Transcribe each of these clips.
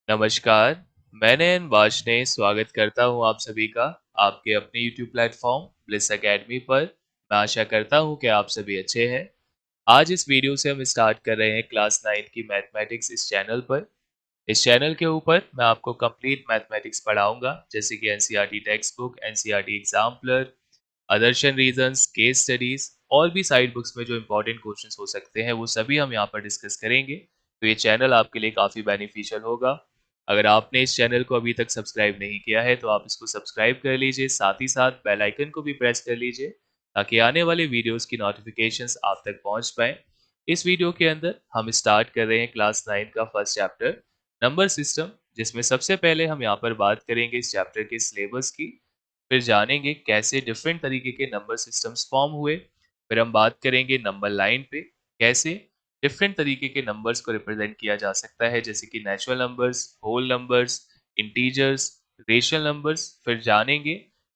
नमस्कार, मैं नयन वार्ष्णेय स्वागत करता हूं आप सभी का आपके अपने YouTube प्लेटफॉर्म ब्लिस एकेडमी पर। मैं आशा करता हूं कि आप सभी अच्छे हैं। आज इस वीडियो से हम स्टार्ट कर रहे हैं क्लास 9 की मैथमेटिक्स इस चैनल पर। इस चैनल के ऊपर मैं आपको कंप्लीट मैथमेटिक्स पढ़ाऊंगा, जैसे कि NCERT text book, NCERT exemplar, assertion reasons, case studies और भी साइड बुक्स में जो इंपॉर्टेंट क्वेश्चंस हो सकते हैं वो सभी हम यहाँ पर डिस्कस करेंगे। तो ये चैनल आपके लिए काफ़ी बेनिफिशियल होगा। अगर आपने इस चैनल को अभी तक सब्सक्राइब नहीं किया है तो आप इसको सब्सक्राइब कर लीजिए, साथ ही साथ बेल आइकन को भी प्रेस कर लीजिए ताकि आने वाले वीडियोस की नोटिफिकेशंस आप तक पहुंच पाए। इस वीडियो के अंदर हम स्टार्ट कर रहे हैं क्लास 9 का फर्स्ट चैप्टर, नंबर सिस्टम, जिसमें सबसे पहले हम यहाँ पर बात करेंगे इस चैप्टर के सिलेबस की। फिर जानेंगे कैसे डिफरेंट तरीके के नंबर सिस्टम्स फॉर्म हुए। फिर हम बात करेंगे नंबर लाइन पे, कैसे डिफरेंट तरीके के नंबर्स को रिप्रेजेंट किया जा सकता है, जैसे कि natural numbers, whole numbers, integers, rational numbers. फिर जानेंगे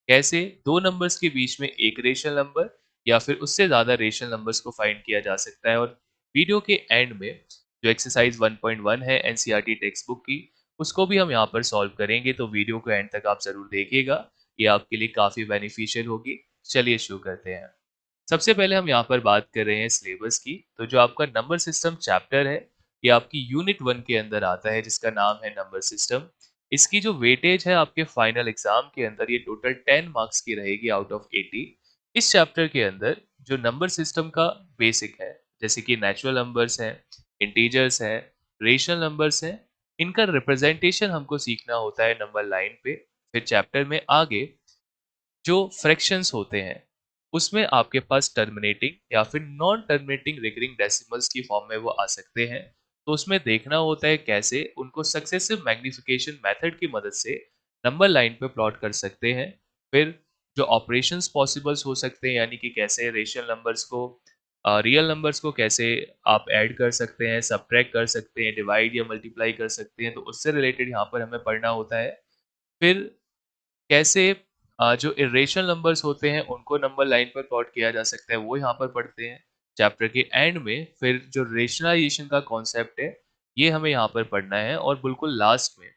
कैसे दो नंबर्स के बीच में एक रेशनल नंबर या फिर उससे ज़्यादा रेशनल नंबर्स को फाइंड किया जा सकता है। और वीडियो के एंड में जो एक्सरसाइज 1.1 है एनसीईआरटी टेक्स्ट बुक की, उसको भी हम यहाँ पर सॉल्व करेंगे। तो वीडियो को एंड तक आप ज़रूर देखिएगा, ये आपके लिए काफ़ी बेनिफिशियल होगी। चलिए शुरू करते हैं। सबसे पहले हम यहाँ पर बात कर रहे हैं सिलेबस की। तो जो आपका नंबर सिस्टम चैप्टर है, ये आपकी यूनिट 1 के अंदर आता है, जिसका नाम है नंबर सिस्टम। इसकी जो वेटेज है आपके फाइनल एग्जाम के अंदर, ये टोटल 10 मार्क्स की रहेगी आउट ऑफ 80। इस चैप्टर के अंदर जो नंबर सिस्टम का बेसिक है, जैसे कि नेचुरल नंबर्स हैं, इंटीजर्स हैं, रेशनल नंबर्स हैं, इनका रिप्रेजेंटेशन हमको सीखना होता है नंबर लाइन पे। फिर चैप्टर में आगे जो फ्रैक्शंस होते हैं, उसमें आपके पास टर्मिनेटिंग या फिर नॉन टर्मिनेटिंग रिकरिंग डेसिमल्स की फॉर्म में वो आ सकते हैं। तो उसमें देखना होता है कैसे उनको सक्सेसिव मैग्निफिकेशन मेथड की मदद से नंबर लाइन पे प्लॉट कर सकते हैं। फिर जो ऑपरेशंस पॉसिबल्स हो सकते हैं, यानी कि कैसे रेशनल नंबर्स को रियल नंबर्स को कैसे आप ऐड कर सकते हैं, सब्ट्रैक्ट कर सकते हैं, डिवाइड या मल्टीप्लाई कर सकते हैं, तो उससे रिलेटेड यहाँ पर हमें पढ़ना होता है। फिर कैसे जो इर्रेशनल नंबर्स होते हैं उनको नंबर लाइन पर प्लॉट किया जा सकता है, वो यहाँ पर पढ़ते हैं। चैप्टर के एंड में फिर जो रेशनलाइजेशन का कॉन्सेप्ट है, ये हमें यहाँ पर पढ़ना है। और बिल्कुल लास्ट में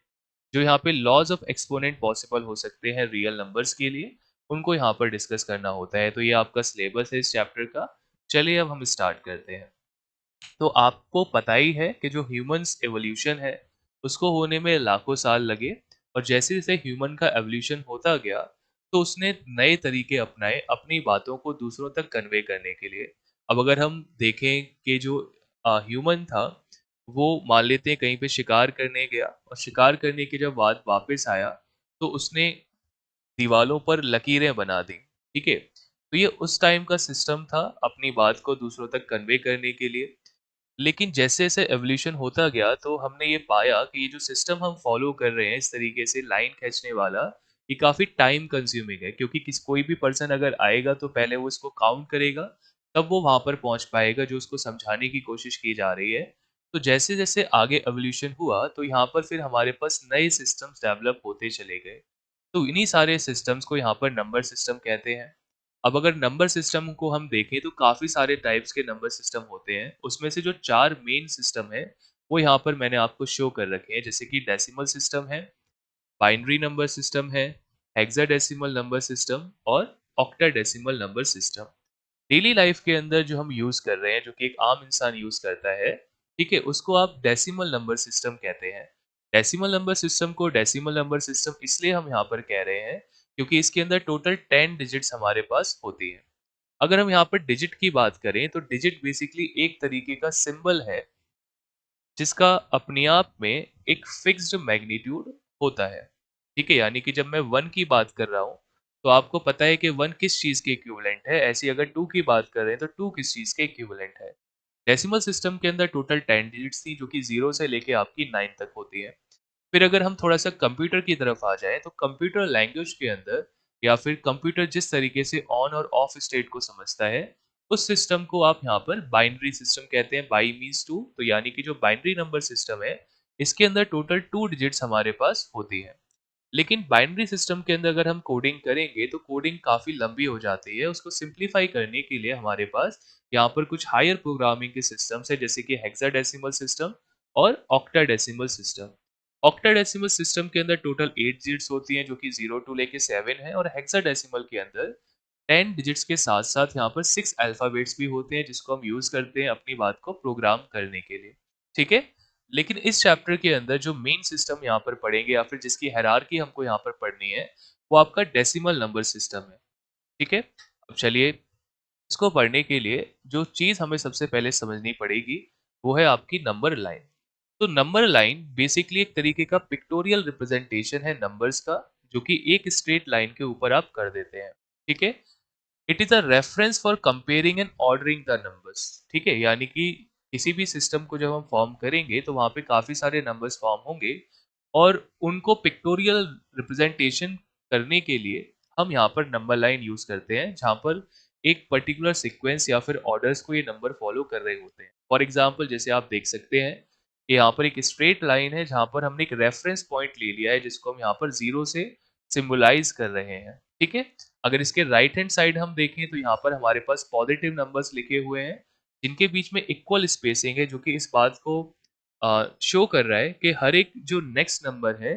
जो यहाँ पे लॉज ऑफ एक्सपोनेंट पॉसिबल हो सकते हैं रियल नंबर्स के लिए, उनको यहाँ पर डिस्कस करना होता है। तो ये आपका सिलेबस है इस चैप्टर का। चलिए अब हम स्टार्ट करते हैं। तो आपको पता ही है कि जो ह्यूमंस एवोल्यूशन है, उसको होने में लाखों साल लगे। और जैसे जैसे ह्यूमन का एवोल्यूशन होता गया, तो उसने नए तरीके अपनाए अपनी बातों को दूसरों तक कन्वे करने के लिए। अब अगर हम देखें कि जो ह्यूमन था, वो मान लेते हैं कहीं पे शिकार करने गया, और शिकार करने के जब बाद वापस आया, तो उसने दीवालों पर लकीरें बना दी। ठीक है, तो ये उस टाइम का सिस्टम था अपनी बात को दूसरों तक कन्वे करने के लिए। लेकिन जैसे-जैसे एवोल्यूशन होता गया, तो हमने ये पाया कि ये जो सिस्टम हम फॉलो कर रहे हैं इस तरीके से लाइन खींचने वाला, ये काफ़ी टाइम कंज्यूमिंग है। क्योंकि कोई भी पर्सन अगर आएगा तो पहले वो इसको काउंट करेगा, तब वो वहाँ पर पहुँच पाएगा जो उसको समझाने की कोशिश की जा रही है। तो जैसे-जैसे आगे एवोल्यूशन हुआ, तो यहाँ पर फिर हमारे पास नए सिस्टम्स डेवलप होते चले गए। तो इन्हीं सारे सिस्टम्स को यहाँ पर नंबर सिस्टम कहते हैं। अब अगर नंबर सिस्टम को हम देखें तो काफ़ी सारे टाइप्स के नंबर सिस्टम होते हैं। उसमें से जो 4 मेन सिस्टम हैं, वो यहाँ पर मैंने आपको शो कर रखे हैं। जैसे कि डेसिमल सिस्टम है, बाइनरी नंबर सिस्टम है, हेक्साडेसिमल नंबर सिस्टम और ऑक्टाडेसिमल नंबर सिस्टम। डेली लाइफ के अंदर जो हम यूज़ कर रहे हैं, जो कि एक आम इंसान यूज़ करता है, ठीक है? उसको आप डेसिमल नंबर सिस्टम कहते हैं। डेसिमल नंबर सिस्टम को डेसिमल नंबर सिस्टम इसलिए हम यहाँ पर कह रहे हैं, क्योंकि इसके अंदर टोटल 10 डिजिट्स हमारे पास होती हैं। अगर हम यहाँ पर डिजिट की बात करें, तो डिजिट बेसिकली एक तरीके का सिंबल है, जिसका अपने आप में एक फिक्स्ड मैग्नीट्यूड होता है। ठीक है, यानी कि जब मैं 1 की बात कर रहा हूँ, तो आपको पता है कि 1 किस चीज़ के इक्विवेलेंट है। ऐसी अगर 2 की बात करें तो 2 किस चीज़ के इक्विवेलेंट है। डेसिमल सिस्टम के अंदर टोटल 10 डिजिट्स थी, जो कि 0 से लेके आपकी 9 तक होती है। फिर अगर हम थोड़ा-सा कंप्यूटर की तरफ आ जाएँ, तो कंप्यूटर लैंग्वेज के अंदर या फिर कंप्यूटर जिस तरीके से ऑन और ऑफ स्टेट को समझता है, उस सिस्टम को आप यहाँ पर बाइनरी सिस्टम कहते हैं। बाई मीन्स 2, तो यानी कि जो बाइनरी नंबर सिस्टम है, इसके अंदर टोटल 2 डिजिट्स हमारे पास होती हैं। लेकिन बाइनरी सिस्टम के अंदर अगर हम कोडिंग करेंगे, तो कोडिंग काफ़ी लंबी हो जाती है। उसको सिंप्लीफाई करने के लिए हमारे पास यहाँ पर कुछ हायर प्रोग्रामिंग के सिस्टम्स हैं, जैसे कि हेक्साडेसिमल सिस्टम और ऑक्टाडेसिमल सिस्टम। ऑक्टाडेसिमल सिस्टम के अंदर टोटल 8 डिजिट्स होती हैं जो कि 0 टू लेके 7 है, और हेक्साडेसिमल के अंदर 10 डिजिट्स के साथ-साथ यहाँ पर 6 अल्फाबेट्स भी होते हैं जिसको हम यूज़ करते हैं अपनी बात को प्रोग्राम करने के लिए। ठीक है? लेकिन इस चैप्टर के अंदर जो मेन सिस्टम यहाँ पर पढ़ेंगे या फिर जिसकी हायरार्की हमको यहाँ पर पढ़नी है, वो आपका डेसिमल नंबर सिस्टम है। ठीक है? अब चलिए, इसको पढ़ने के लिए जो चीज़ हमें सबसे पहले समझनी पड़ेगी, वो है आपकी नंबर लाइन। तो नंबर लाइन बेसिकली एक तरीके का पिक्टोरियल रिप्रेजेंटेशन है नंबर्स का, जो कि एक स्ट्रेट लाइन के ऊपर आप कर देते हैं। ठीक है? It is a reference for comparing and ordering the numbers. ठीक है, यानी कि किसी भी सिस्टम को जब हम फॉर्म करेंगे तो वहां पे काफी सारे नंबर्स फॉर्म होंगे, और उनको पिक्टोरियल रिप्रेजेंटेशन करने के लिए हम यहाँ पर नंबर लाइन यूज करते हैं, जहाँ पर एक पर्टिकुलर सीक्वेंस या फिर ऑर्डर्स को ये नंबर फॉलो कर रहे होते हैं। फॉर एग्जाम्पल, जैसे आप देख सकते हैं कि यहाँ पर एक स्ट्रेट लाइन है जहाँ पर हमने एक रेफरेंस पॉइंट ले लिया है जिसको हम यहाँ पर जीरो से सिंबलाइज कर रहे हैं। ठीक है? अगर इसके राइट हैंड साइड हम देखें तो यहाँ पर हमारे पास पॉजिटिव नंबर्स लिखे हुए हैं जिनके बीच में इक्वल स्पेसिंग है, जो कि इस बात को शो कर रहा है कि हर एक जो नेक्स्ट नंबर है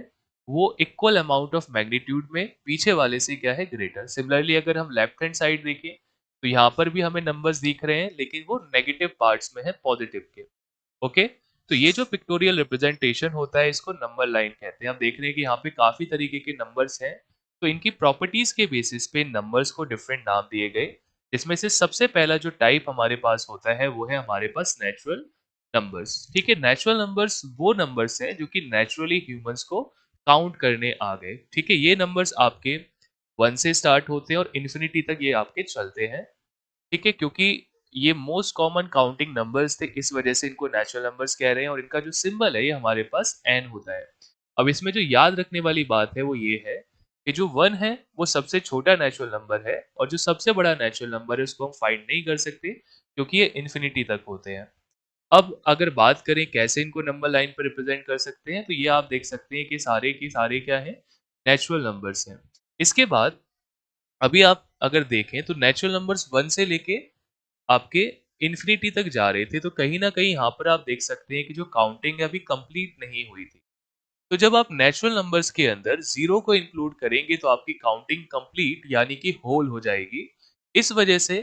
वो इक्वल अमाउंट ऑफ मैग्नीट्यूड में पीछे वाले से क्या है, ग्रेटर। सिमिलरली अगर हम लेफ्ट हैंड साइड देखें तो यहाँ पर भी हमें नंबर्स दिख रहे हैं लेकिन वो नेगेटिव पार्ट्स में है पॉजिटिव के। ओके, तो ये जो पिक्टोरियल रिप्रेजेंटेशन होता है इसको नंबर लाइन कहते हैं। आप देख रहे हैं कि यहाँ पे काफी तरीके के नंबर्स हैं, तो इनकी प्रॉपर्टीज के बेसिस पे नंबर्स को डिफरेंट नाम दिए गए, जिसमें से सबसे पहला जो टाइप हमारे पास होता है वो है हमारे पास नेचुरल नंबर्स। ठीक है, नेचुरल नंबर्स वो नंबर्स हैं जो कि नेचुरली ह्यूमंस को काउंट करने आ गए। ठीक है, ये नंबर्स आपके 1 से स्टार्ट होते हैं और इन्फिनिटी तक ये आपके चलते हैं। ठीक है, क्योंकि ये मोस्ट कॉमन काउंटिंग नंबर्स थे, इस वजह से इनको नेचुरल नंबर्स कह रहे हैं, और इनका जो सिंबल है ये हमारे पास एन होता है। अब इसमें जो याद रखने वाली बात है वो ये है कि जो 1 है वो सबसे छोटा नेचुरल नंबर है, और जो सबसे बड़ा नेचुरल नंबर है उसको हम फाइंड नहीं कर सकते क्योंकि ये इन्फिनिटी तक होते हैं। अब अगर बात करें कैसे इनको नंबर लाइन पर रिप्रेजेंट कर सकते हैं, तो ये आप देख सकते हैं कि सारे के सारे क्या हैं, नेचुरल नंबर्स हैं। इसके बाद अभी आप अगर देखें तो नेचुरल नंबर्स 1 से लेके आपके इन्फिनिटी तक जा रहे थे, तो कहीं न कहीं यहाँ पर आप देख सकते हैं कि जो काउंटिंग है अभी कंप्लीट नहीं हुई थी। तो जब आप नेचुरल नंबर्स के अंदर 0 को इंक्लूड करेंगे तो आपकी काउंटिंग कंप्लीट यानी कि होल हो जाएगी। इस वजह से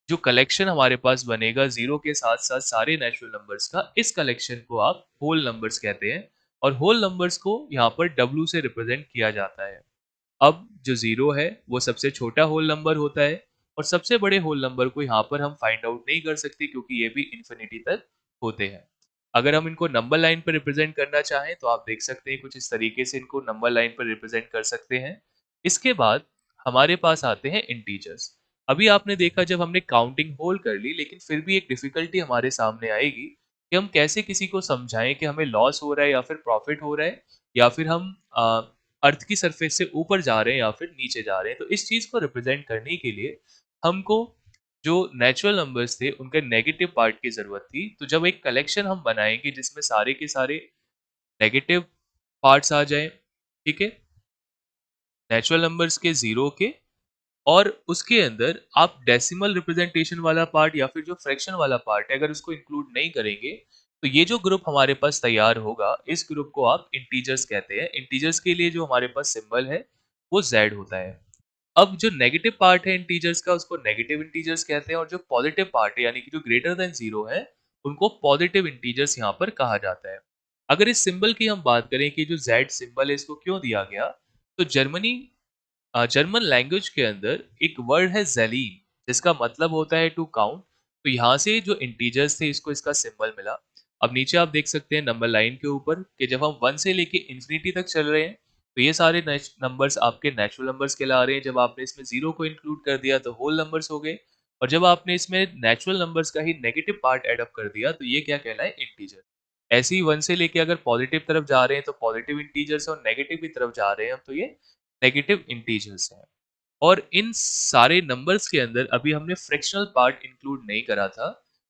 जो कलेक्शन हमारे पास बनेगा 0 के साथ-साथ सारे नेचुरल नंबर्स का, इस कलेक्शन को आप होल नंबर्स कहते हैं, और होल नंबर्स को यहाँ पर W से रिप्रेजेंट किया जाता है। अब जो 0 है वो सबसे छोटा होल नंबर होता है, और सबसे बड़े होल नंबर को यहाँ पर हम फाइंड आउट नहीं कर सकते क्योंकि ये भी इन्फिनिटी तक होते हैं। अगर हम इनको नंबर लाइन पर रिप्रेजेंट करना चाहें तो आप देख सकते हैं कुछ इस तरीके से इनको नंबर लाइन पर रिप्रेजेंट कर सकते हैं। इसके बाद हमारे पास आते हैं इंटीजर्स। अभी आपने देखा जब हमने काउंटिंग होल कर ली, लेकिन फिर भी एक डिफिकल्टी हमारे सामने आएगी कि हम कैसे किसी को समझाएं कि हमें लॉस हो रहा है या फिर प्रॉफिट हो रहा है, या फिर हम अर्थ की सरफेस से ऊपर जा रहे हैं या फिर नीचे जा रहे हैं। तो इस चीज को रिप्रेजेंट करने के लिए हमको जो नेचुरल नंबर्स थे उनके नेगेटिव पार्ट की जरूरत थी। तो जब एक कलेक्शन हम बनाएंगे जिसमें सारे के सारे नेगेटिव पार्ट्स आ जाएं, ठीक है, नेचुरल नंबर्स के 0 के, और उसके अंदर आप डेसिमल रिप्रेजेंटेशन वाला पार्ट या फिर जो फ्रैक्शन वाला पार्ट है अगर उसको इंक्लूड नहीं करेंगे, तो ये जो ग्रुप हमारे पास तैयार होगा इस ग्रुप को आप इंटीजर्स कहते हैं। इंटीजर्स के लिए जो हमारे पास सिंबल है वो z होता है। अब जो नेगेटिव पार्ट है इंटीजर्स का उसको नेगेटिव इंटीजर्स कहते हैं, और जो पॉजिटिव पार्ट है यानी कि जो ग्रेटर देन 0 है उनको पॉजिटिव इंटीजर्स यहाँ पर कहा जाता है। अगर इस सिंबल की हम बात करें कि जो z सिंबल है इसको क्यों दिया गया, तो जर्मन लैंग्वेज के अंदर एक वर्ड है ज़ैलीन, जिसका मतलब होता है टू काउंट। तो यहाँ से जो इंटीजर्स थे इसको इसका सिंबल मिला। अब नीचे आप देख सकते हैं नंबर लाइन के ऊपर कि जब हम 1 से लेके इंफिनिटी तक चल रहे हैं तो ये सारे नंबर्स आपके नेचुरल नंबर्स कहला रहे हैं। जब आपने इसमें 0 को इंक्लूड कर दिया तो होल नंबर्स हो गए, और जब आपने इसमें नेचुरल नंबर्स का ही नेगेटिव पार्ट ऐड अप कर दिया तो ये क्या कहलाए, इंटीजर। ऐसे ही 1 से लेके अगर पॉजिटिव तरफ जा रहे हैं तो पॉजिटिव इंटीजर्स, और नेगेटिव की तरफ जा रहे हैं हम तो ये नेगेटिव इंटीजर्स हैं। और इन सारे नंबर्स के अंदर अभी हमने फ्रैक्शनल पार्ट इंक्लूड नहीं करा था,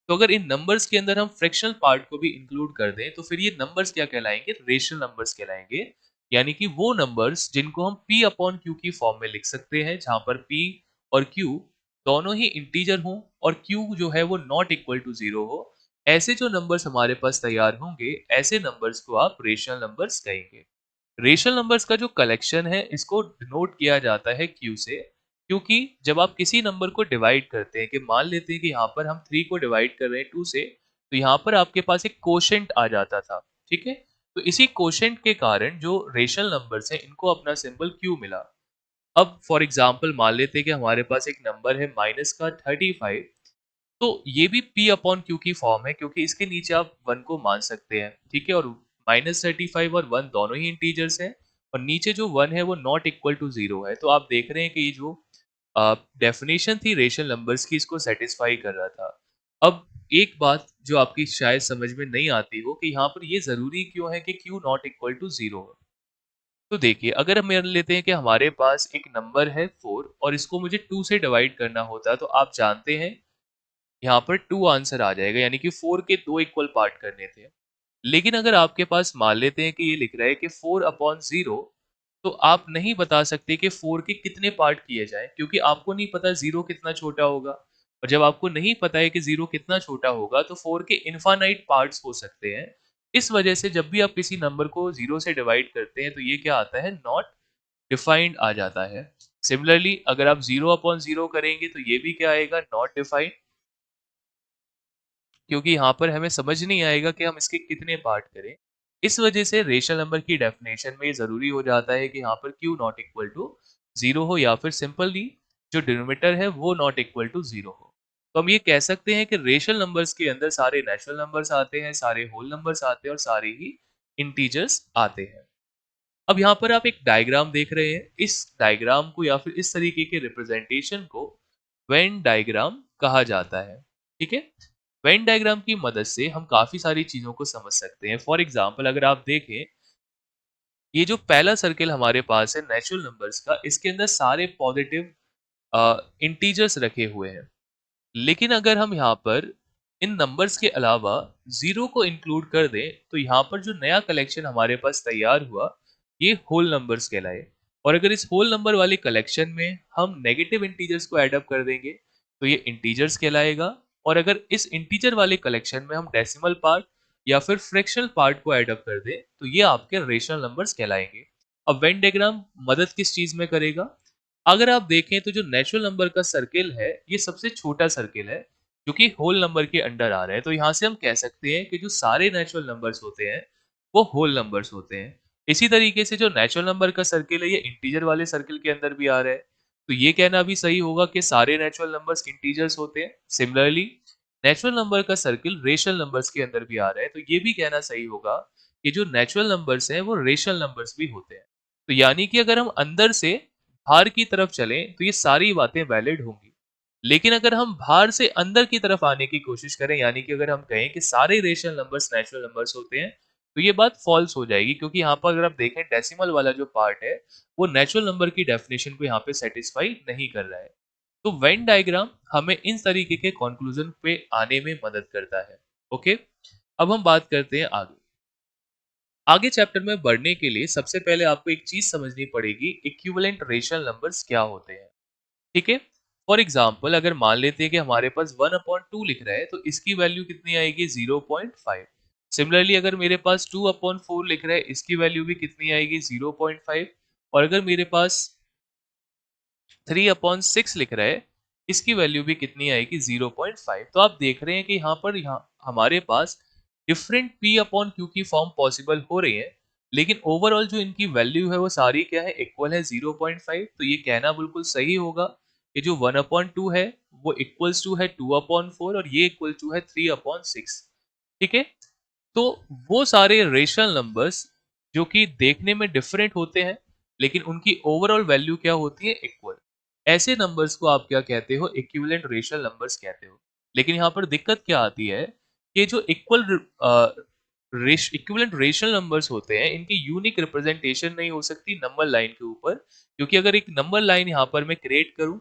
तो अगर इन नंबर्स के अंदर हम फ्रैक्शनल पार्ट को भी इंक्लूड कर दें तो फिर ये नंबर्स क्या कहलाएंगे, रेशनल नंबर्स कहलाएंगे। यानी कि वो नंबर्स जिनको हम p अपॉन q की फॉर्म में लिख सकते हैं, जहां पर p और q दोनों ही इंटीजर हों और q जो है वो नॉट इक्वल टू 0 हो, ऐसे जो नंबर्स हमारे पास तैयार होंगे, ऐसे नंबर्स को आप रेशनल नंबर्स कहेंगे। रेशनल नंबर्स का जो कलेक्शन है इसको डिनोट किया जाता है क्यू से, क्योंकि जब आप किसी नंबर को डिवाइड करते हैं, कि मान लेते हैं कि यहाँ पर हम 3 को डिवाइड कर रहे हैं 2 से, तो यहाँ पर आपके पास एक कोशेंट आ जाता था, ठीक है? तो इसी कोशेंट के कारण जो रेशनल नंबर्स हैं इनको अपना सिंबल क्यू मिला। अब फॉर एग्जाम्पल मान लेते हैं कि हमारे पास एक नंबर है माइनस का 35, तो ये भी p अपॉन क्यू की फॉर्म है, क्योंकि इसके नीचे आप 1 को मान सकते हैं, ठीक है? और -35 और 1 दोनों ही इंटीजर्स हैं, और नीचे जो 1 है वो नॉट इक्वल टू 0 है। तो आप देख रहे हैं कि ये जो डेफिनेशन थी रेशनल नंबर्स की, इसको सेटिस्फाई कर रहा था। अब एक बात जो आपकी शायद समझ में नहीं आती हो, कि यहाँ पर ये ज़रूरी क्यों है कि q नॉट इक्वल टू 0 हो? तो देखिए, अगर हम मान लेते हैं कि हमारे पास एक नंबर है 4 और इसको मुझे 2 से डिवाइड करना होता है, तो आप जानते हैं यहाँ पर 2 आंसर आ जाएगा, यानी कि 4 के 2 इक्वल पार्ट करने थे। लेकिन अगर आपके पास मान लेते हैं कि ये लिख रहा है कि 4 अपॉन 0, तो आप नहीं बता सकते कि 4 के कितने पार्ट किए जाएँ, क्योंकि आपको नहीं पता 0 कितना छोटा होगा। और जब आपको नहीं पता है कि 0 कितना छोटा होगा, तो 4 के इनफाइनाइट पार्ट्स हो सकते हैं। इस वजह से जब भी आप किसी नंबर को 0 से डिवाइड करते हैं, तो ये क्या आता है, नॉट डिफाइंड आ जाता है। सिमिलरली अगर आप 0 अपॉन 0 करेंगे, तो ये भी क्या आएगा, नॉट डिफाइंड, क्योंकि यहाँ पर हमें समझ नहीं आएगा कि हम इसके कितने पार्ट करें। इस वजह से रेशनल नंबर की डेफिनेशन में ये ज़रूरी हो जाता है कि यहाँ पर q नॉट इक्वल टू 0 हो, या फिर सिंपली जो डिनोमिनेटर है वो नॉट इक्वल टू 0 हो। तो हम ये कह सकते हैं कि रेशनल नंबर्स के अंदर सारे नेचुरल नंबर्स आते हैं, सारे होल नंबर्स आते हैं और सारे ही इंटीजर्स आते हैं। अब यहाँ पर आप एक डायग्राम देख रहे हैं। इस डायग्राम को या फिर इस तरीके के रिप्रेजेंटेशन को वेन डायग्राम कहा जाता है, ठीक है? वेन डायग्राम की मदद से हम काफी सारी चीजों को समझ सकते हैं। फॉर एग्जाम्पल अगर आप देखें, ये जो पहला सर्किल हमारे पास है नेचुरल नंबर्स का, इसके अंदर सारे पॉजिटिव इंटीजर्स रखे हुए हैं। लेकिन अगर हम यहाँ पर इन नंबर्स के अलावा 0 को इंक्लूड कर दें, तो यहाँ पर जो नया कलेक्शन हमारे पास तैयार हुआ, ये होल नंबर्स कहलाए। और अगर इस होल नंबर वाले कलेक्शन में हम नेगेटिव इंटीजर्स को ऐड अप कर देंगे, तो ये इंटीजर्स कहलाएगा। और अगर इस इंटीजर वाले कलेक्शन में हम डेसिमल पार्ट या फिर फ्रैक्शनल पार्ट को ऐड अप कर दें, तो ये आपके रेशनल नंबर्स कहलाएंगे। अब वेन डायग्राम मदद किस चीज में करेगा? अगर आप देखें तो जो नेचुरल नंबर का सर्किल है, ये सबसे छोटा सर्किल है, जो कि होल नंबर के अंडर आ रहा है। तो यहाँ से हम कह सकते हैं कि जो सारे नेचुरल नंबर्स होते हैं, वो होल नंबर्स होते हैं। इसी तरीके से जो नेचुरल नंबर का सर्किल है, ये इंटीजर वाले सर्किल के अंदर भी आ रहा है। तो ये कहना भी सही होगा कि सारे नेचुरल नंबर्स इंटीजर्स होते हैं। सिमिलरली नेचुरल नंबर का सर्किल रेशनल नंबर्स के अंदर भी आ रहा है, तो ये भी कहना सही होगा कि जो नेचुरल नंबर्स हैं वो रेशनल नंबर्स भी होते हैं। तो यानी कि अगर हम अंदर से बाहर की तरफ चलें, तो ये सारी बातें वैलिड होंगी। लेकिन अगर हम बाहर से अंदर की तरफ आने की कोशिश करें, यानी कि अगर हम कहें कि सारे रेशनल नंबर्स नेचुरल नंबर्स होते हैं, तो ये बात फॉल्स हो जाएगी, क्योंकि यहाँ पर अगर आप देखें डेसिमल वाला जो पार्ट है, वो नेचुरल नंबर की डेफिनेशन को यहाँ पे सेटिस्फाई नहीं कर रहा है। तो वेन डायग्राम हमें इन तरीके के कंक्लूजन पे आने में मदद करता है। ओके, अब हम बात करते हैं आगे। आगे चैप्टर में बढ़ने के लिए सबसे पहले आपको एक चीज समझनी पड़ेगी, इक्विवेलेंट रेशनल नंबर्स क्या होते हैं, ठीक है? फॉर एग्जाम्पल अगर मान लेते हैं कि हमारे पास 1/2 लिख रहा है, तो इसकी वैल्यू कितनी आएगी, 0.5। सिमिलरली अगर मेरे पास 2/4 लिख रहा है, इसकी वैल्यू भी कितनी आएगी, 0.5। और अगर मेरे पास 3/6 लिख रहा है, इसकी वैल्यू भी कितनी आएगी, 0.5। तो आप देख रहे हैं कि यहाँ हमारे पास डिफरेंट p अपॉन क्यू की फॉर्म पॉसिबल हो रही है, लेकिन ओवरऑल जो इनकी वैल्यू है वो सारी क्या है, इक्वल है 0.5। तो ये कहना बिल्कुल सही होगा कि जो 1/2 है वो इक्वल्स टू है 2/4, और ये इक्वल टू है 3/6, ठीक है? तो वो सारे रेशनल नंबर्स जो कि देखने में डिफरेंट होते हैं, लेकिन उनकी ओवरऑल वैल्यू क्या होती है, इक्वल, ऐसे नंबर्स को आप क्या कहते हो, इक्विवेलेंट रेशनल नंबर्स कहते हो। लेकिन यहाँ पर दिक्कत क्या आती है, कि जो इक्विवेलेंट रेशनल नंबर्स होते हैं, इनकी यूनिक रिप्रेजेंटेशन नहीं हो सकती नंबर लाइन के ऊपर, क्योंकि अगर एक नंबर लाइन यहाँ पर मैं क्रिएट करूं,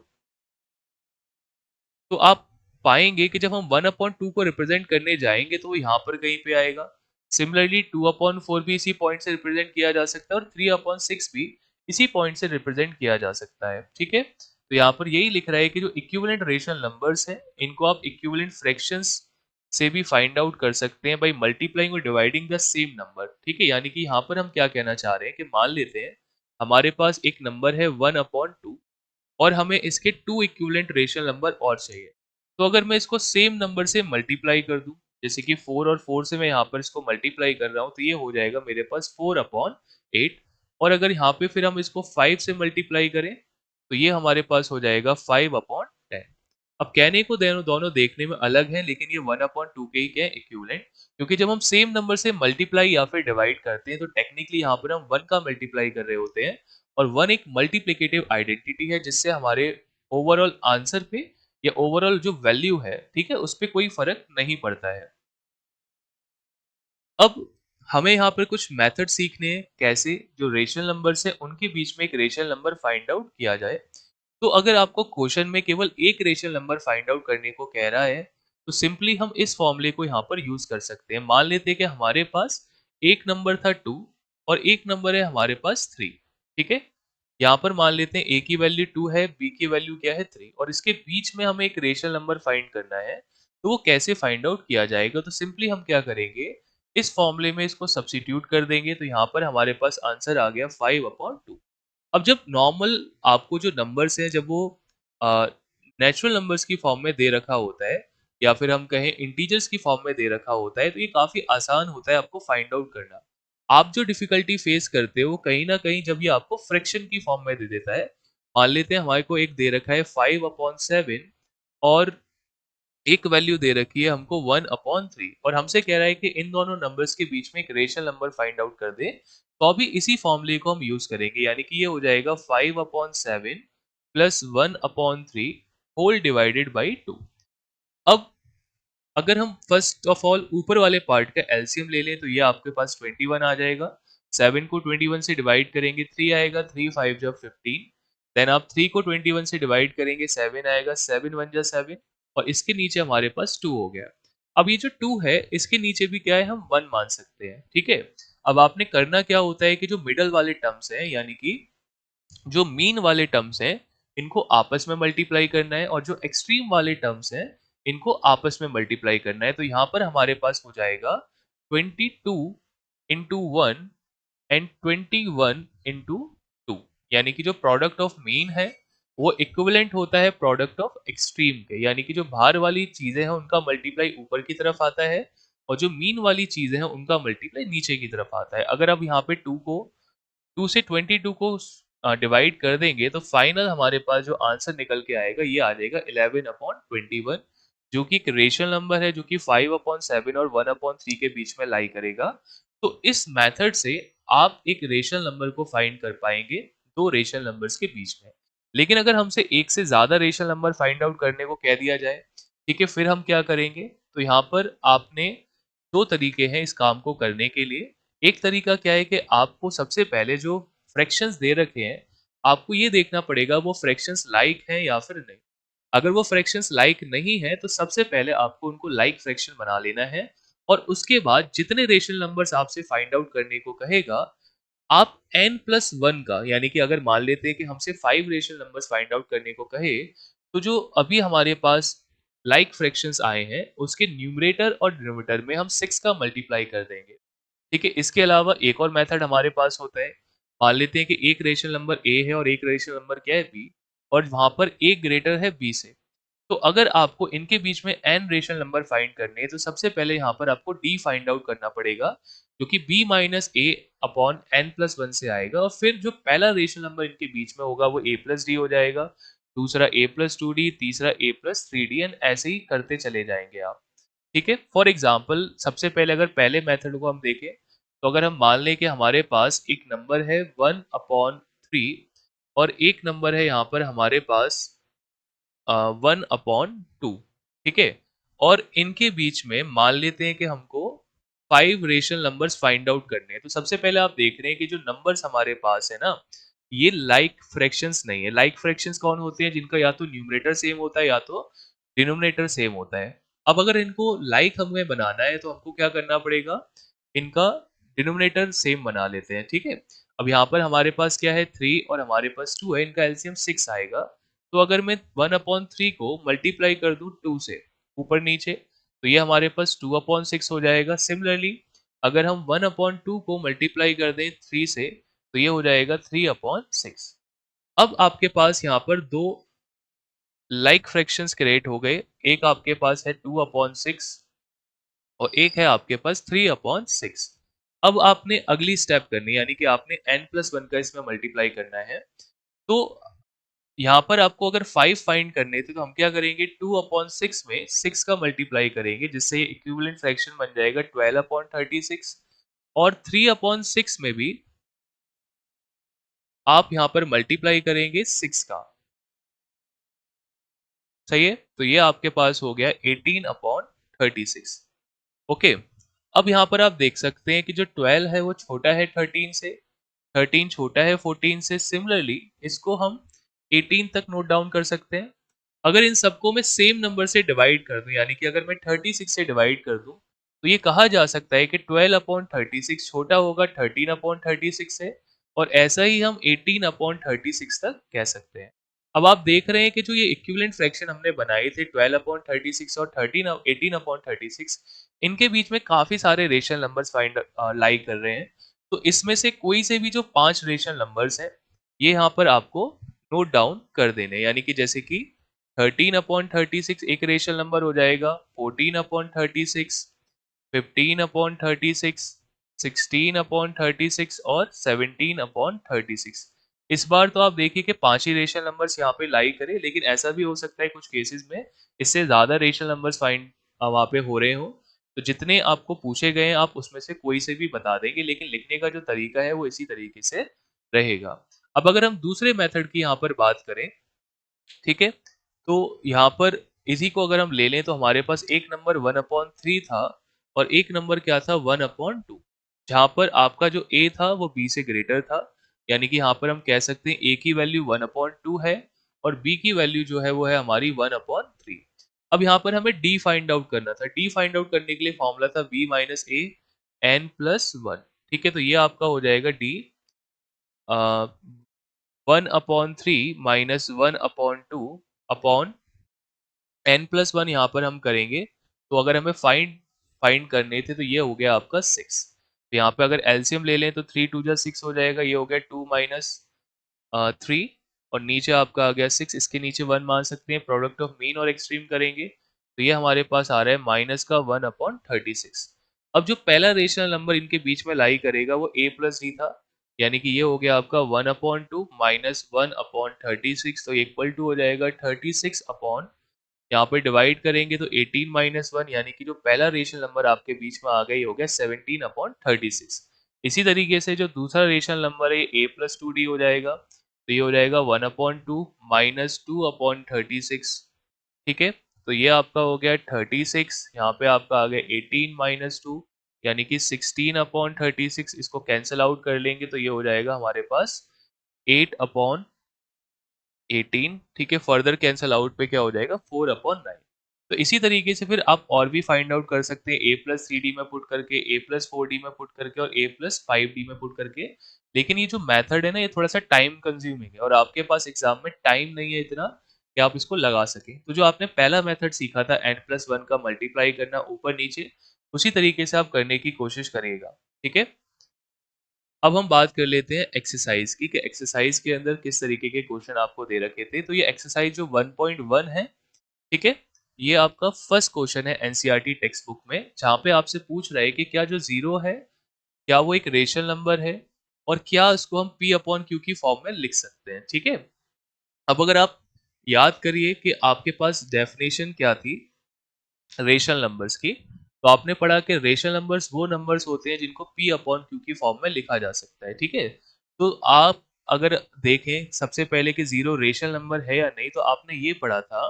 तो आप पाएंगे कि जब हम 1/2 को रिप्रेजेंट करने जाएंगे, तो वो यहाँ पर कहीं पे आएगा। सिमिलरली 2/4 भी इसी पॉइंट से रिप्रेजेंट किया जा सकता है, और 3/6 भी इसी पॉइंट से रिप्रेजेंट किया जा सकता है, ठीक है? तो यहाँ पर यही लिख रहा है कि जो इक्विवेलेंट रेशनल नंबर्स हैं, इनको आप इक्विवेलेंट फ्रैक्शंस से भी फाइंड आउट कर सकते हैं बाई मल्टीप्लाइंग और डिवाइडिंग द सेम नंबर। ठीक है, यानी कि यहाँ पर हम क्या कहना चाह रहे हैं कि मान लेते हैं हमारे पास एक नंबर है 1/2 और हमें इसके 2 इक्विवेलेंट रेशनल नंबर और चाहिए। तो अगर मैं इसको सेम नंबर से मल्टीप्लाई कर दूं, जैसे कि 4 और 4 से मैं यहाँ पर इसको मल्टीप्लाई कर रहा हूँ, तो ये हो जाएगा मेरे पास 4/8। और अगर यहाँ पे फिर हम इसको 5 से मल्टीप्लाई करें, तो ये हमारे पास हो जाएगा 5/10। अब कहने को दोनों दोनों देखने में अलग हैं, लेकिन ये 1/2 के ही क्या है, इक्विवेलेंट। क्योंकि जब हम सेम नंबर से मल्टीप्लाई या फिर डिवाइड करते हैं, तो टेक्निकली यहाँ पर हम 1 का मल्टीप्लाई कर रहे होते हैं, और 1 एक मल्टीप्लिकेटिव आइडेंटिटी है, जिससे हमारे ओवरऑल आंसर पे या ओवरऑल जो वैल्यू है, ठीक है, उस पे कोई फर्क नहीं पड़ता है। अब हमें यहाँ पर कुछ मेथड सीखने हैं, कैसे जो रेशनल नंबर्स हैं उनके बीच में एक रेशनल नंबर फाइंड आउट किया जाए। तो अगर आपको क्वेश्चन में केवल एक रेशनल नंबर फाइंड आउट करने को कह रहा है, तो सिंपली हम इस फॉर्मूले को यहाँ पर यूज कर सकते हैं। मान लेते हैं कि हमारे पास एक नंबर था 2 और एक नंबर है हमारे पास 3। ठीक है, यहाँ पर मान लेते हैं ए की वैल्यू 2 है, बी की वैल्यू क्या है 3, और इसके बीच में हमें एक रेशनल नंबर फाइंड करना है। तो वो कैसे फाइंड आउट किया जाएगा? तो सिंपली हम क्या करेंगे, इस फॉर्मूले में इसको सब्स्टिट्यूट कर देंगे, तो यहाँ पर हमारे पास आंसर आ गया 5/2। अब जब नॉर्मल आपको जो नंबर्स हैं, जब वो नेचुरल नंबर्स की फॉर्म में दे रखा होता है, या फिर हम कहें इंटीजर्स की फॉर्म में दे रखा होता है, तो ये काफी आसान होता है आपको फाइंड आउट करना। आप जो डिफिकल्टी फेस करते हो, कहीं ना कहीं जब ये आपको फ्रैक्शन की फॉर्म में दे देता है। मान लेते हैं हमारे को एक दे रखा है 5/7, और एक वैल्यू दे रखी है हमको 1/3, और हमसे कह रहा है कि इन दोनों नंबर्स के बीच में एक रेशनल नंबर फाइंड आउट कर दे। तो अभी इसी फॉर्मूले को हम यूज करेंगे, यानी कि ये हो जाएगा 5/7 प्लस 1/3 होल डिवाइडेड बाई 2। अब अगर हम फर्स्ट ऑफ ऑल ऊपर वाले पार्ट का एलसीएम ले लें, तो ये आपके पास 21 आ जाएगा। 7 को 21 से डिवाइड करेंगे, 3 आएगा, 3 5 जब 15। देन आप 3 को 21 से डिवाइड करेंगे, 7 आएगा, 7 1 जा 7, और इसके नीचे हमारे पास 2 हो गया। अब ये जो 2 है, इसके नीचे भी क्या है, हम 1 मान सकते हैं। ठीक है, अब आपने करना क्या होता है कि जो मिडल वाले टर्म्स हैं, यानी कि जो मीन वाले टर्म्स हैं, इनको आपस में मल्टीप्लाई करना है, और जो एक्सट्रीम वाले टर्म्स हैं, इनको आपस में मल्टीप्लाई करना है। तो यहाँ पर हमारे पास हो जाएगा 22 इंटू 1 एंड 21 इंटू 2, यानी कि जो प्रोडक्ट ऑफ मीन है, वो इक्विवेलेंट होता है प्रोडक्ट ऑफ एक्सट्रीम के, यानी कि जो बाहर वाली चीजें हैं उनका मल्टीप्लाई ऊपर की तरफ आता है, और जो मीन वाली चीजें हैं उनका मल्टीप्लाई नीचे की तरफ आता है। अगर अब यहाँ पे 2 को 2 से 22 को डिवाइड कर देंगे, तो फाइनल हमारे पास जो आंसर निकल के आएगा, ये आ जाएगा 11/21, जो कि एक रेशनल नंबर है, जो कि 5/7 और 1/3 के बीच में लाई करेगा। तो इस मेथड से आप एक रेशनल नंबर को फाइंड कर पाएंगे दो रेशनल नंबर्स के बीच में। लेकिन अगर हमसे एक से ज्यादा रेशनल नंबर फाइंड आउट करने को कह दिया जाए, ठीक है, फिर हम क्या करेंगे? तो यहाँ पर आपने दो तरीके हैं इस काम को करने के लिए। एक तरीका क्या है कि आपको सबसे पहले जो फ्रैक्शंस दे रखे हैं, आपको ये देखना पड़ेगा वो फ्रैक्शंस लाइक हैं या फिर नहीं। अगर वो फ्रैक्शंस लाइक नहीं है, तो सबसे पहले आपको उनको लाइक फ्रैक्शन बना लेना है, और उसके बाद जितने रेशनल नंबर्स आपसे फाइंड आउट करने को कहेगा, आप n+1 का, यानी कि अगर मान लेते हैं कि हमसे 5 रेशनल नंबर्स फाइंड आउट करने को कहे, तो जो अभी हमारे पास लाइक फ्रैक्शंस आए हैं, उसके न्यूमरेटर और डिनोमिनेटर में हम 6 का मल्टीप्लाई कर देंगे। ठीक है, इसके अलावा एक और मेथड हमारे पास होता है। मान लेते हैं कि एक रेशनल नंबर ए है और एक रेशनल नंबर क्या है, बी, और वहां पर ए ग्रेटर है बी से। तो अगर आपको इनके बीच में एन रेशनल नंबर फाइंड करने हैं, तो सबसे पहले यहाँ पर आपको डी फाइंड आउट करना पड़ेगा, जो कि बी माइनस ए अपॉन n+1 से आएगा, और फिर जो पहला रेशनल नंबर इनके बीच में होगा, वो ए प्लस डी हो जाएगा, दूसरा a+2d, तीसरा a+3d, एंड ऐसे ही करते चले जाएंगे आप। ठीक है, फॉर एग्जाम्पल सबसे पहले अगर पहले मेथड को हम देखें, तो अगर हम मान लें कि हमारे पास एक नंबर है 1/3, और एक नंबर है यहाँ पर हमारे पास 1/2। ठीक है, और इनके बीच में मान लेते हैं कि हमको 5 रेशनल नंबर्स फाइंड आउट करने हैं। तो सबसे पहले आप देख रहे हैं कि जो नंबर्स हमारे पास है ना, ये लाइक फ्रैक्शंस नहीं है। लाइक फ्रैक्शंस कौन होते हैं? जिनका या तो न्यूमरेटर सेम होता है या तो डिनोमिनेटर सेम होता है। अब अगर इनको लाइक हमें बनाना है, तो हमको क्या करना पड़ेगा? इनका डिनोमिनेटर सेम बना लेते हैं। ठीक है, अब यहाँ पर हमारे पास क्या है, 3 और हमारे पास 2 है, इनका एलसीएम 6 आएगा। तो अगर मैं 1/3 को मल्टीप्लाई कर दूं 2 से ऊपर नीचे, तो ये हमारे पास 2/6 हो जाएगा। सिमिलरली अगर हम 1/2 को मल्टीप्लाई कर दें 3 से तो ये हो जाएगा 3/6। अब आपके पास यहाँ पर दो लाइक फ्रैक्शंस क्रिएट हो गए। एक आपके पास है 2/6 और एक है आपके पास 3/6। अब आपने अगली स्टेप करनी है, यानी कि आपने n+1 का इसमें मल्टीप्लाई करना है। तो यहाँ पर आपको अगर 5 फाइंड करने थे तो हम क्या करेंगे, 2/6 में 6 का मल्टीप्लाई करेंगे जिससे ये इक्विवेलेंट फ्रैक्शन बन जाएगा 12/36। और 3/6 में भी आप यहाँ पर मल्टीप्लाई करेंगे 6 का। सही है? तो ये आपके पास हो गया 18/36। ओके। अब यहाँ पर आप देख सकते हैं कि जो 12 है वो छोटा है 13 से, 13 छोटा है 14 से। सिमिलरली इसको हम 18 तक नोट डाउन कर सकते हैं। अगर इन सबको मैं सेम नंबर से डिवाइड कर दूं, यानी कि अगर मैं 36 से डिवाइड कर दूं, तो ये कहा जा सकता है कि 12/36 छोटा होगा 13/36 से। और ऐसा ही हम 18/36 तक कह सकते हैं। अब आप देख रहे हैं कि जो ये इक्विवेलेंट फ्रैक्शन हमने बनाए थे 12/36 और 18/36, इनके बीच में काफी सारे रेशनल नंबर्स फाइंड लाई कर रहे हैं। तो इसमें से कोई से भी जो 5 रेशनल नंबर्स हैं, ये यहाँ पर आपको नोट डाउन कर देने हैं। यानी कि जैसे कि 13/36 एक रेशनल नंबर हो जाएगा, 14/36, 15/36, 16/36 और 17/36। इस बार तो आप देखिए कि 5 ही रेशनल नंबर्स यहाँ पे लाई करे, लेकिन ऐसा भी हो सकता है कुछ केसेस में इससे ज़्यादा रेशनल नंबर्स फाइंड वहाँ पे हो रहे हों। तो जितने आपको पूछे गए हैं आप उसमें से कोई से भी बता देंगे, लेकिन लिखने का जो तरीका है वो इसी तरीके से रहेगा। अब अगर हम दूसरे मेथड की यहाँ पर बात करें, ठीक है? तो यहाँ पर इसी को अगर हम ले लें तो हमारे पास एक नंबर 1/3 था और एक नंबर क्या था 1/2, जहाँ पर आपका जो a था वो b से ग्रेटर था। यानी कि यहाँ पर हम कह सकते हैं a की वैल्यू 1/2 है और b की वैल्यू जो है वो है हमारी 1/3। अब यहाँ पर हमें d फाइंड आउट करना था। d फाइंड आउट करने के लिए फॉर्मूला था b माइनस a n+1। ठीक है, तो ये आपका हो जाएगा d 1/3 माइनस 1/2 अपॉन n+1। यहाँ पर हम करेंगे तो अगर हमें फाइंड फाइंड करने थे तो ये हो गया आपका 6। तो यहाँ पे अगर एलसीएम ले लें तो 3 2 जा 6 हो जाएगा। ये हो गया 2 माइनस 3 और नीचे आपका आ गया 6। इसके नीचे 1 मान सकते हैं। प्रोडक्ट ऑफ मीन और एक्सट्रीम करेंगे तो ये हमारे पास आ रहा है माइनस का 1/36। अब जो पहला रेशनल नंबर इनके बीच में लाई करेगा वो a प्लस डी था। यानी कि ये हो गया आपका 1/2 माइनस 1/36, तो इक्वल टू हो जाएगा 36 अपॉन, यहाँ पे डिवाइड करेंगे तो 18 - 1, यानी कि जो पहला रेशनल नंबर आपके बीच में आ गया ये हो गया 17/36। इसी तरीके से जो दूसरा रेशनल नंबर है a प्लस 2d हो जाएगा, तो ये हो जाएगा 1/2 माइनस 2/36। ठीक है, तो ये आपका हो गया 36। यहाँ पे आपका आ गया 18 - 2 यानी कि 16/36। इसको कैंसिल आउट कर लेंगे तो ये हो जाएगा हमारे पास 8/18। ठीक है, फर्दर कैंसल आउट पे क्या हो जाएगा 4/9। तो इसी तरीके से फिर आप और भी फाइंड आउट कर सकते हैं a+3d में पुट करके, a+4d में पुट करके और a+5d में पुट करके। लेकिन ये जो मेथड है ना ये थोड़ा सा टाइम कंज्यूमिंग है और आपके पास एग्जाम में टाइम नहीं है इतना कि आप इसको लगा सकें। तो जो आपने पहला मेथड सीखा था n+1 का मल्टीप्लाई करना ऊपर नीचे, उसी तरीके से आप करने की कोशिश करिएगा। ठीक है, अब हम बात कर लेते हैं एक्सरसाइज की कि एक्सरसाइज के अंदर किस तरीके के क्वेश्चन आपको दे रखे थे। तो ये एक्सरसाइज जो 1.1 है, ठीक है, ये आपका फर्स्ट क्वेश्चन है एनसीईआरटी टेक्स्ट बुक में, जहाँ पे आपसे पूछ रहा है कि क्या जो जीरो है क्या वो एक रेशनल नंबर है और क्या उसको हम p अपॉन क्यू की फॉर्म में लिख सकते हैं। ठीक है, अब अगर आप याद करिए कि आपके पास डेफिनेशन क्या थी रेशनल नंबर्स की, तो आपने पढ़ा कि रेशनल नंबर्स वो नंबर्स होते हैं जिनको p अपॉन क्यू की फॉर्म में लिखा जा सकता है। ठीक है, तो आप अगर देखें सबसे पहले कि जीरो रेशनल नंबर है या नहीं, तो आपने ये पढ़ा था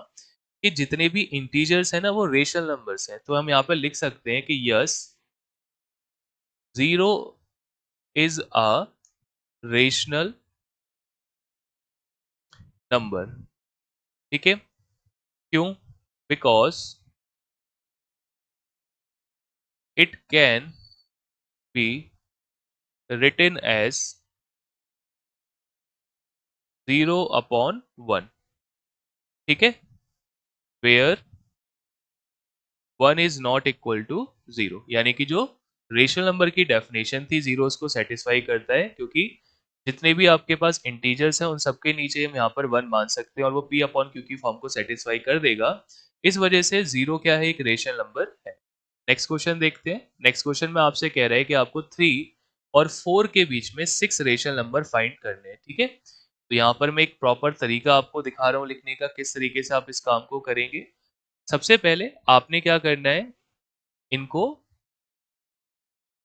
कि जितने भी इंटीजर्स है ना वो रेशनल नंबर्स हैं। तो हम यहाँ पर लिख सकते हैं कि yes, zero is a rational number. ठीक है, क्यों? Because it can be written as 0/1। ठीक है, where 1 is not equal to 0, यानी कि जो रेशनल नंबर की डेफिनेशन थी जीरोस को सेटिस्फाई करता है, क्योंकि जितने भी आपके पास इंटीजर्स हैं उन सबके नीचे हम यहाँ पर 1 मान सकते हैं और वो p अपॉन q की फॉर्म को सेटिस्फाई कर देगा। इस वजह से 0 क्या है, एक रेशनल नंबर है। नेक्स्ट क्वेश्चन देखते हैं। नेक्स्ट क्वेश्चन में आपसे कह रहा है कि आपको 3 और 4 के बीच में 6 रेशनल नंबर फाइंड करने हैं, ठीक है। तो यहाँ पर मैं एक प्रॉपर तरीका आपको दिखा रहा हूँ लिखने का, किस तरीके से आप इस काम को करेंगे। सबसे पहले आपने क्या करना है, इनको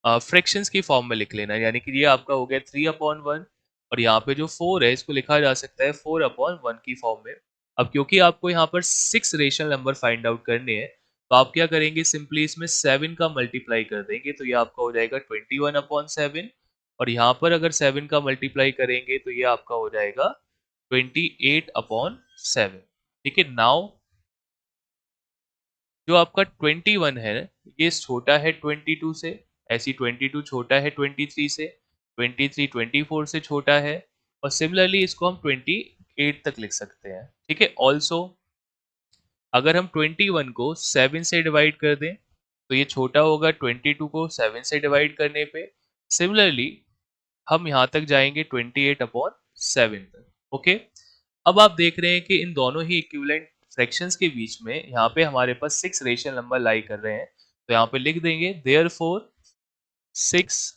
फ्रैक्शंस की फॉर्म में लिख लेना है, यानी कि ये आपका हो गया 3/1 और यहाँ पे जो 4 है इसको लिखा जा सकता है 4/1 की फॉर्म में। अब क्योंकि आपको यहाँ पर 6 रेशनल नंबर फाइंड आउट करने हैं, तो आप क्या करेंगे, सिंपली इसमें 7 का मल्टीप्लाई कर देंगे, तो ये आपका हो जाएगा 21/7 और यहाँ पर अगर 7 का मल्टीप्लाई करेंगे तो ये आपका हो जाएगा 28/7। ठीक है। नाउ जो आपका 21 है, ये छोटा है 22 से, ऐसी 22 छोटा है 23 से, 23 24 से छोटा है, और सिमिलरली इसको हम 28 तक लिख सकते हैं। ठीक है। ऑल्सो अगर हम 21 को 7 से डिवाइड कर दें तो ये छोटा होगा 22 को 7 से डिवाइड करने पे। सिमिलरली हम यहाँ तक जाएंगे 28/7 तक। ओके। अब आप देख रहे हैं कि इन दोनों ही इक्विवेलेंट फ्रैक्शंस के बीच में यहाँ पे हमारे पास 6 रेशनल नंबर लाई कर रहे हैं, तो यहाँ पे लिख देंगे therefore 6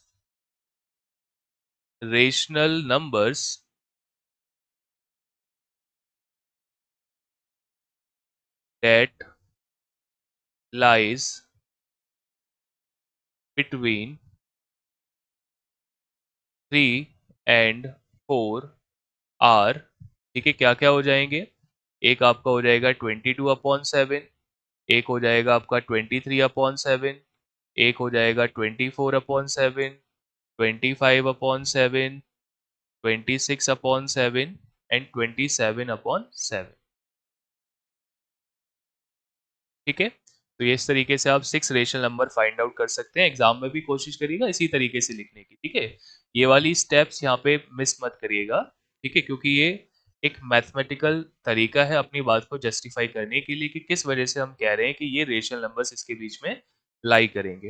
rational numbers that lies between 3 and 4 are. ठीक है। क्या क्या हो जाएंगे, एक आपका हो जाएगा 22/7, एक हो जाएगा आपका 23/7, एक हो जाएगा 24/7, 25/7, 26/7 एंड 27/7। ठीक है। तो ये इस तरीके से आप 6 रेशनल नंबर फाइंड आउट कर सकते हैं। एग्जाम में भी कोशिश करिएगा इसी तरीके से लिखने की। ठीक है। ये वाली स्टेप्स यहाँ पे मिस मत करिएगा। ठीक है, क्योंकि ये एक मैथमेटिकल तरीका है अपनी बात को जस्टिफाई करने के लिए कि किस वजह से हम कह रहे हैं कि ये रेशनल नंबर्स इसके बीच में लाई करेंगे।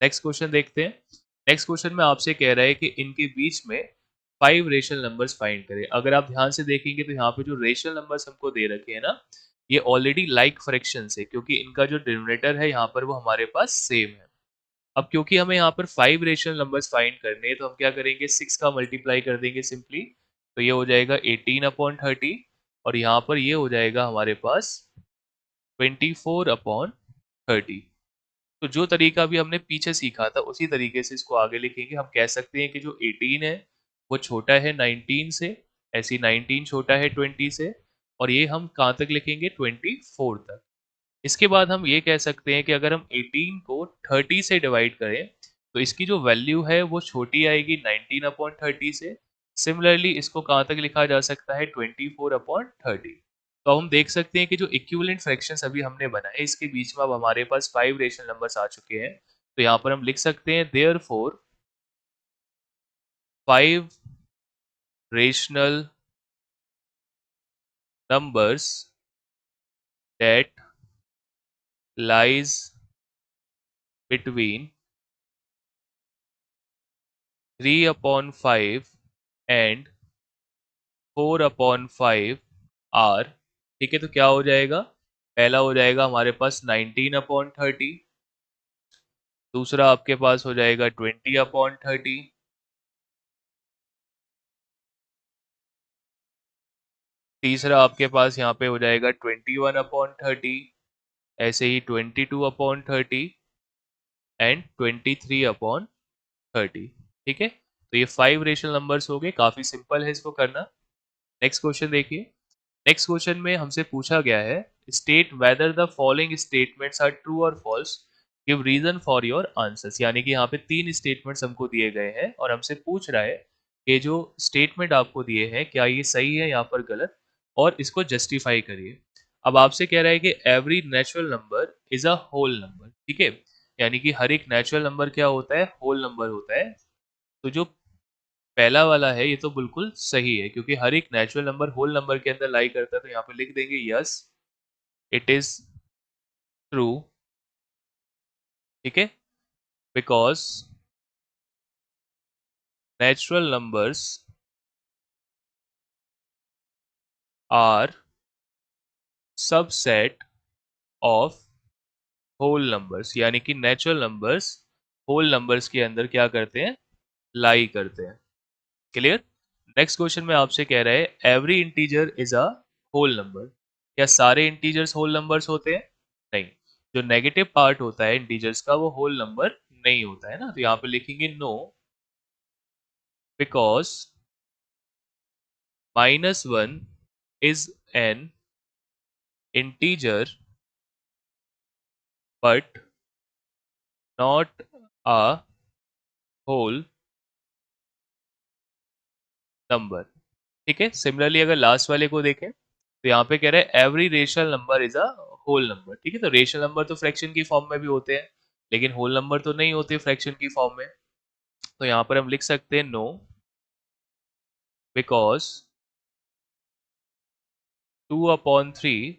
नेक्स्ट क्वेश्चन देखते हैं। नेक्स्ट क्वेश्चन में आपसे कह रहा है कि इनके बीच में 5 रेशनल नंबर्स फाइंड करें। अगर आप ध्यान से देखेंगे तो यहाँ पे जो रेशनल नंबर्स हमको दे रखे हैं ना, ये ऑलरेडी लाइक फ्रैक्शन है, क्योंकि इनका जो डिनोमिनेटर है यहाँ पर वो हमारे पास सेम है। अब क्योंकि हमें यहाँ पर 5 रेशनल नंबर्स फाइंड करने हैं, तो हम क्या करेंगे, 6 का मल्टीप्लाई कर देंगे सिंपली, तो ये हो जाएगा 18/30 और यहाँ पर ये हो जाएगा हमारे पास 24/30। तो जो तरीका भी हमने पीछे सीखा था उसी तरीके से इसको आगे लिखेंगे। हम कह सकते हैं कि जो 18 है वो छोटा है 19 से, ऐसी 19 छोटा है 20 से, और ये हम कहाँ तक लिखेंगे, 24 तक। इसके बाद हम ये कह सकते हैं कि अगर हम 18 को 30 से डिवाइड करें तो इसकी जो वैल्यू है वो छोटी आएगी 19/30 से। सिमिलरली इसको कहाँ तक लिखा जा सकता है, 24/30। तो हम देख सकते हैं कि जो इक्विवेलेंट फ्रैक्शंस अभी हमने बनाए इसके बीच में अब हमारे पास 5 रेशनल नंबर्स आ चुके हैं। तो यहाँ पर हम लिख सकते हैं therefore 5 rational numbers that lies between 3/5 and 4/5 are. ठीक है। तो क्या हो जाएगा, पहला हो जाएगा हमारे पास 19/30, दूसरा आपके पास हो जाएगा 20/30, तीसरा आपके पास यहाँ पे हो जाएगा 21/30, ऐसे ही 22/30 एंड 23/30। ठीक है। तो ये 5 रेशनल नंबर्स हो गए, काफी सिंपल है इसको करना। नेक्स्ट क्वेश्चन देखिए। नेक्स्ट क्वेश्चन में हमसे पूछा गया है, state whether the following statements are true और false, give reason for your answers. यानी कि यहाँ पे 3 स्टेटमेंट्स हमको दिए गए हैं और हमसे पूछ रहा है कि जो स्टेटमेंट आपको दिए हैं क्या ये सही है या पर गलत, और इसको जस्टिफाई करिए। अब आपसे कह रहा है कि every natural number is a whole number. ठीक है। यानी कि हर एक नेचुरल नंबर क्या होता है, होल नंबर होता है। तो जो पहला वाला है ये तो बिल्कुल सही है, क्योंकि हर एक नेचुरल नंबर होल नंबर के अंदर लाई करता है, तो यहाँ पे लिख देंगे यस इट इज ट्रू। ठीक है, because natural numbers are subset of whole numbers, यानी कि नेचुरल नंबर्स होल नंबर्स के अंदर क्या करते हैं, लाई करते हैं। क्लियर। नेक्स्ट क्वेश्चन में आपसे कह रहा है every integer is a whole number. क्या सारे इंटीजर्स होल नंबर्स होते हैं? नहीं। जो नेगेटिव पार्ट होता है इंटीजर्स का वो होल नंबर नहीं होता है ना, तो यहाँ पे लिखेंगे no, because -1 is an integer but not a whole number. ठीक है, सिमिलरली अगर लास्ट वाले को देखें तो यहाँ पे कह रहा है every rational number is a whole number. ठीक है, तो रेशनल नंबर तो फ्रैक्शन की फॉर्म में भी होते हैं, लेकिन होल नंबर तो नहीं होते फ्रैक्शन की फॉर्म में। तो यहाँ पर हम लिख सकते हैं no, because 2/3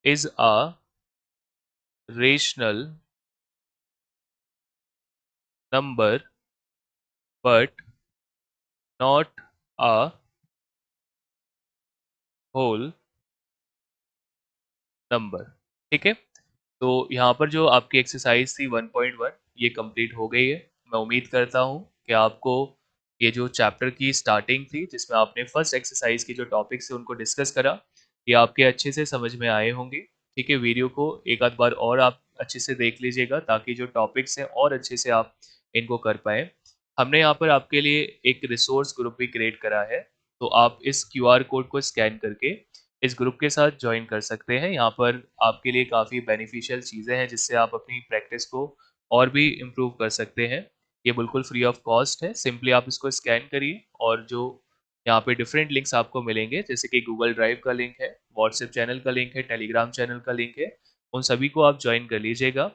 is a rational number but not a whole number. ठीक है, तो यहाँ पर जो आपकी एक्सरसाइज थी 1.1 ये कंप्लीट हो गई है। मैं उम्मीद करता हूँ कि आपको ये जो चैप्टर की स्टार्टिंग थी जिसमें आपने फर्स्ट एक्सरसाइज के जो टॉपिक्स थे उनको डिस्कस करा, ये आपके अच्छे से समझ में आए होंगे। ठीक है, वीडियो को एक आध बार और आप अच्छे से देख लीजिएगा ताकि जो टॉपिक्स हैं और अच्छे से आप इनको कर पाए। हमने यहाँ पर आपके लिए एक रिसोर्स ग्रुप भी क्रिएट करा है, तो आप इस क्यूआर कोड को स्कैन करके इस ग्रुप के साथ ज्वाइन कर सकते हैं। यहाँ पर आपके लिए काफ़ी बेनिफिशियल चीज़ें हैं जिससे आप अपनी प्रैक्टिस को और भी इम्प्रूव कर सकते हैं। ये बिल्कुल फ्री ऑफ कॉस्ट है, सिंपली आप इसको स्कैन करिए और जो यहाँ पे डिफरेंट लिंक्स आपको मिलेंगे जैसे कि गूगल ड्राइव का लिंक है, व्हाट्सएप चैनल का लिंक है, टेलीग्राम चैनल का लिंक है, उन सभी को आप ज्वाइन कर लीजिएगा।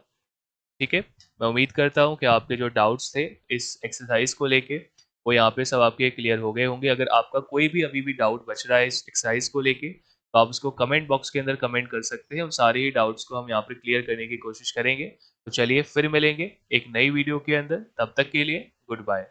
ठीक है, मैं उम्मीद करता हूँ कि आपके जो डाउट्स थे इस एक्सरसाइज को लेके वो यहाँ पे सब आपके क्लियर हो गए होंगे। अगर आपका कोई भी अभी भी डाउट बच रहा है इस एक्सरसाइज को लेके तो आप उसको कमेंट बॉक्स के अंदर कमेंट कर सकते हैं। उन सारे ही डाउट्स को हम यहाँ पे क्लियर करने की कोशिश करेंगे। तो चलिए फिर मिलेंगे एक नई वीडियो के अंदर, तब तक के लिए गुड बाय।